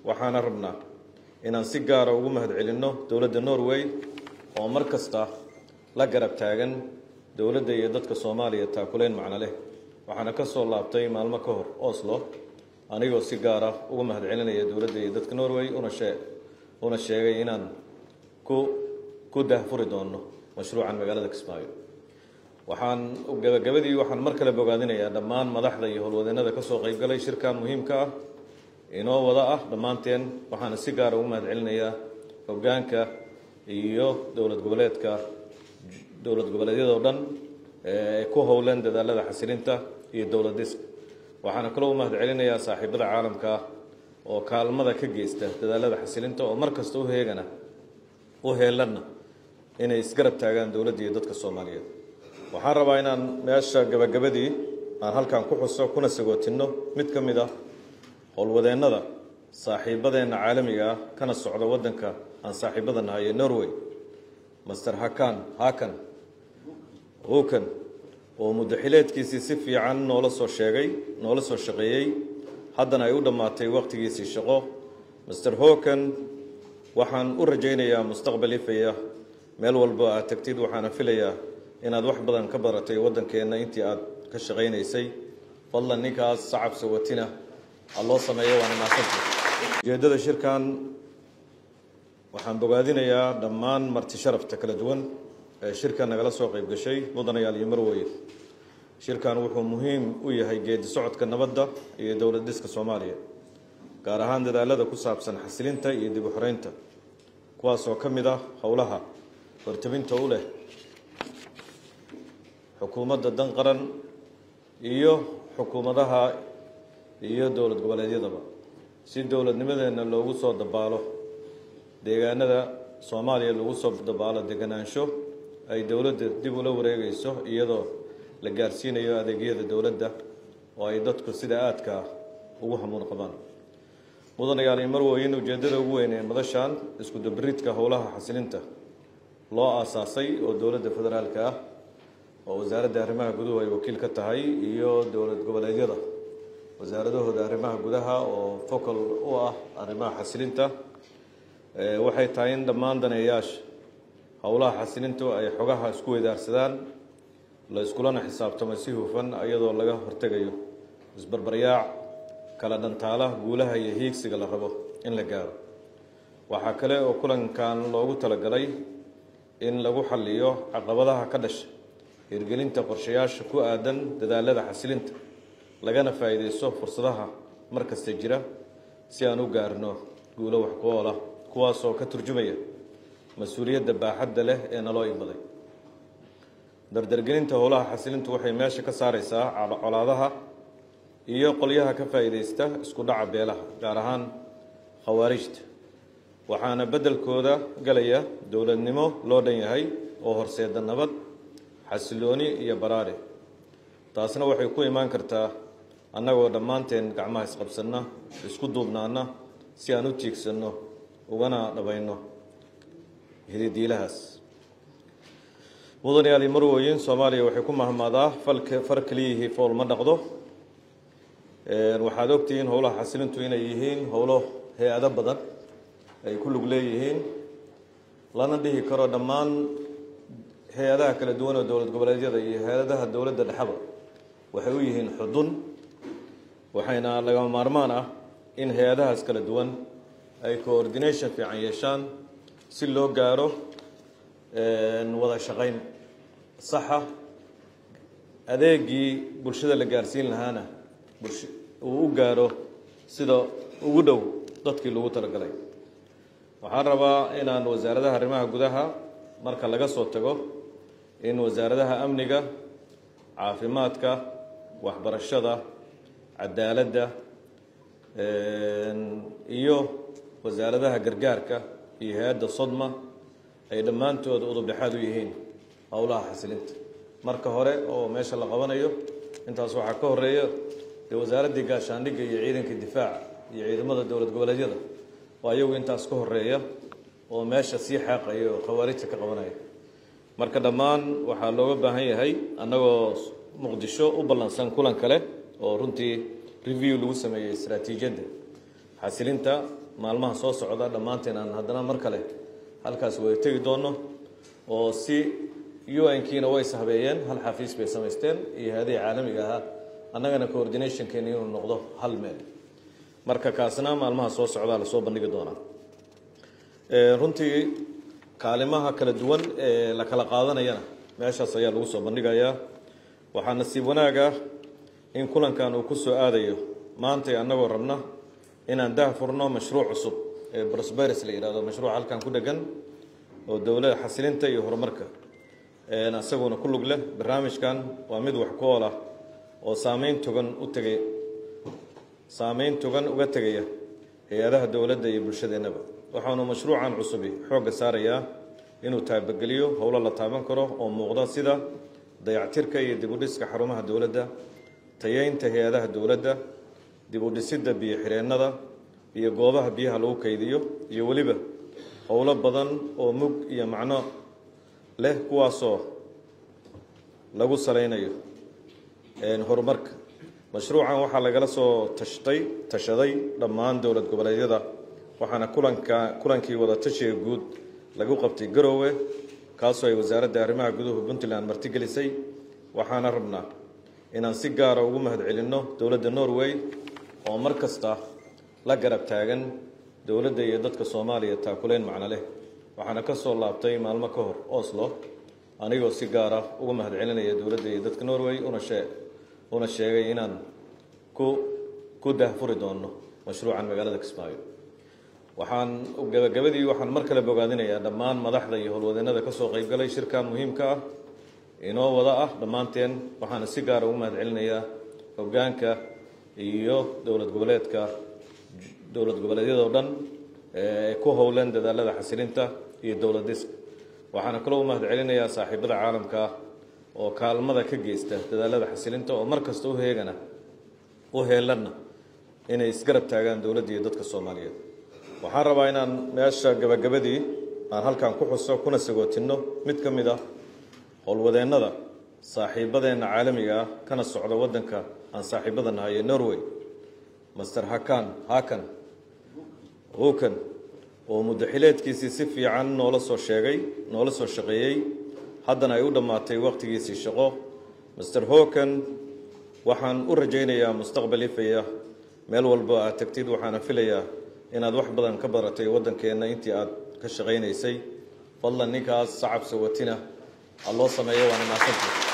waxaan rabnaa inaan si gaar ah ugu mahadcelinno dawladda Norway oo mar kasta la garab taagan dawladda iyo dadka Soomaaliya taakuleen macna leh waxaana ka soo laabtay maalmo ka hor Oslo anigoo si gaar ah ugu mahadcelinaya dawladda iyo dadka Norway una sheegay inaan ku daahfuri doono mashruucan magaalada Kismaayo waxaan gabagabadii mar kale bogaadinayaa dhammaan madaxda iyo howlwadeennada ka soo qayb galay shirkan muhiimka ah inoo wada ah dhammaanteen waxaan si gaar ah ugu mahadcelinayaa hoggaanka iyo dawlad goboleedyada oo dhan ku howlan dadaalada xasilinta iyo dawlad dhiska waxaan kaloo u mahadcelinayaa saaxiibada caalamka oo kaalmada ka geysta dadaalada xasilinta oo markasta u heelana inay isgarab taagaan dawladda iyo dadka Soomaaliyeed waxaan rabaa inaan meesha gabagabadii aan halkan ku xuso kuna sagootinno mid ka mid ah howlwadeennada saaxiibadeena caalamiga ah kana socda wadanka aan saaxiibada nahay ee Norway Mr. Hakan oo muddaxileedkiisii si fiican noola soo shaqeeyay haddana ay u dhammaatay waqtigiisii shaqo Mr. Hakan waxaan u rajaynayaa mustaqbal ifaya meel walba aad tagtid waxaan filayaa inaad wax badan ka baratay wadankeena intii aad ka shaqeynaysay fadlan ninkaas sacab sawatina الله سمعه وأنا ما سمعت. جدد الشركان وحن بقادينيا دمان مرتي شرف تكلدون شركة نقل سوق يبقى شيء وضنا يالي مروي شركان وحو مهم ويا هي جد سعد كنبضة هي دولة ديسك الصومالية كارهان ده على ده كوساب سن حسلينتا يدي بحرينتا كواس وكمدا حولها ورتبين تقوله حكومة الدنقرن حكومتها iyo dawlad goboleedyadaba si dawladnimadeena loogu soo dabaalo deegaanada Soomaaliya lagu soo dabaalo deganaansho ay dawladda dib ula wareegayso iyadoo la gaarsiinayo adeegyada dawladda oo ay dadku sida aadka ugu hamuun qabaan mudanayaal marweyn ujeedada ugu weyn ee madashan isku dabridka howlaha xasilinta loo aasaasay oo dawladda federaalka ah oo wasaaradda arrimaha gudaha ay wakiil ka tahay iyo dawlad goboleedyada wasaaradahooda arrimaha gudaha oo focal u ah arrimaha xasilinta waxay tahay in dhammaan daneeyaasha howlaha xasilintu ay xogaha isku weydaarsadaan la iskulana xisaabtamo si hufan iyadoo laga hortagayo isbarbaryaac kala dhantaalaha guulaha iyo hiigsiga la rabo in la gaaro waxa kale oo kulankan loogu talagalay in lagu xalliyo caqabadaha ka dhasha hirgelinta qorshayaasha ku aadan dadaalada xasilinta lagana faa'iideysto fursadaha markasta jira si aan u gaarno guulo wax ku ool ah kuwaas oo ka turjumaya mas'uuliyadda baaxadda leh ee naloo imaday dardargelinta howlaha xasilintu waxay meesha ka saaraysaa colaadaha iyo qolyaha ka faa'iideysta isku dhaca beelaha gaar ahaan khawaarijta waxaana beddelkooda galaya dawladnimo loo dhan yahay oo horseeda nabad xasilooni iyo baraare taasna waxay ku imaan kartaa annagoo dhammaanteen gacmaha isqabsanna isku duubnaana si aan u tiigsanno ugana dhabayno hididiilahaas mudanayaal marweyn Soomaaliya waxay ku mahmaadaa far kaliyihii fool ma dhaqdo waxaad ogtihiin howlaha xasilintu inay yihiin howlo hay'ado badan ay ku lug leeyihiin lana dhihi karo dhammaan hay'adaha kala duwan oo dawlad goboleedyada iyo hay'adaha dawladda dhexaba waxay u yihiin xudun waxayna laga maarmaan ah in hay'adahaas kala duwan ay coordination fiican yeeshaan si loo gaaro wada shaqayn sax ah adeegii bulshada la gaarsiin lahaana uu u gaaro sida ugu dhow dadkii lagu talagalay waxaan rabaa inaan wasaaradaha arrimaha gudaha marka laga soo tago in wasaaradaha amniga caafimaadka waxbarashada cadaaladda iyo wasaaradaha gargaarka iyo hay'adda Sodma ay dhammaantood udubdhaxaad u yihiin howlaha xasilinta marka hore oo meesha la qabanayo intaas waxaa ka horeeya wasaaradda gaashaandhigga iyo ciidanka difaaca iyo ciidamada dawlad goboleedyada waa iyagu intaas ka horeeya oo meesha sii xaaqaya oo khawaarijta ka qabanaya marka dhammaan waxaa looga baahan yahay annagoo Muqdisho u ballansan kulan kale oo runtii review lagu sameeyay istaraatiijiyadda xasilinta maalmaha soo socda dhammaanteen aan haddana mar kale halkaas way tegi doono oo si UN-kiina way sahabeeyeen hal xafiis bay samaysteen iyo hay'adaha caalamiga ah annagana coordination-keena inuu noqdo hal meel marka kaasna maalmaha soo socda la soo bandhigi doonaa runtii kaalimaha kala duwan ee la kala qaadanayana meeshaas ayaa lagu soo bandhigayaa waxaa nasiib wanaaga in kulankan uu ku soo aadayo maanta annagoo rabna inaan daahfurno mashruuc cusub ee Prosperous la yiraahdo mashruuc halkan ku dhagan oo dawladda xasilinta iyo horumarka asaguna ku lug leh barnaamijkan waa mid wax ku oola oo saameyn togan uga tagaya hay'adaha dawladda iyo bulshadeenaba waxaanu mashruucan cusubi xoogga saarayaa inuu taabageliyo howlo la taaban karo oo muuqda sida dayactirka iyo dib u dhiska xarumaha dawladda tayeynta hay'adaha dawladda dib u dhisidda biyo xireennada iyo goobaha biyaha lagu kaydiyo iyo waliba howlo badan oo mug iyo macno leh kuwaasoo lagu saleynayo horumarka mashruucan waxaa lagala soo tashaday dhammaan dowlad goboleedyada waxaana kulankii wada tashiga guud lagu qabtay Garowe kaasoo ay wasaaradda arrimaha gudaha Puntland martigelisay waxaana rabnaa inaan si gaar ah ugu mahadcelinno dowladda Norway oo mar kasta la garab taagan dowladda iyo dadka Soomaaliya taakuleen macna leh waxaana ka soo laabtay maalmo ka hor Oslo anigoo si gaar ah ugu mahadcelinaya dowladda iyo dadka Norway una sheegay inaan ku daahfuri doono mashruucan magaalada Kismaayo waxaan mar kale bogaadinayaa dhammaan madaxda iyo howlwadeennada ka soo qayb galay shirka muhiimka ah inoo wada ah dhammaanteen waxaan si gaar ah ugu mahadcelinayaa hoggaanka iyo dowlad goboleedyada oo dhan ku howlan dadaalada xasilinta iyo dowlad dhiska waxaan kaloo u mahadcelinayaa saaxiibada caalamka oo kaalmada ka geysta dadaalada xasilinta oo mar kasta u heelanna inay isgarab taagaan dowladda iyo dadka Soomaaliyeed waxaan rabaa inaan meesha gabagabadii aan halkan ku xuso kuna sagootinno mid ka mid ah howlwadeennada saaxiibadeena caalamiga ah kana socda waddanka aan saaxiibada nahay ee Norway Mr. Hakan oo muddaxileedkiisii si fiican noola soo shaqeeyay haddana ay u dhammaatay waqtigiisii shaqo Mr. Hakan waxaan u rajaynayaa mustaqbal ifaya meel walba aad tagtid waxaan filayaa inaad wax badan ka baratay waddankeena intii aad ka shaqeynaysay fadlan ninkaas sacab sawatina Allah sameeyo waana maasanta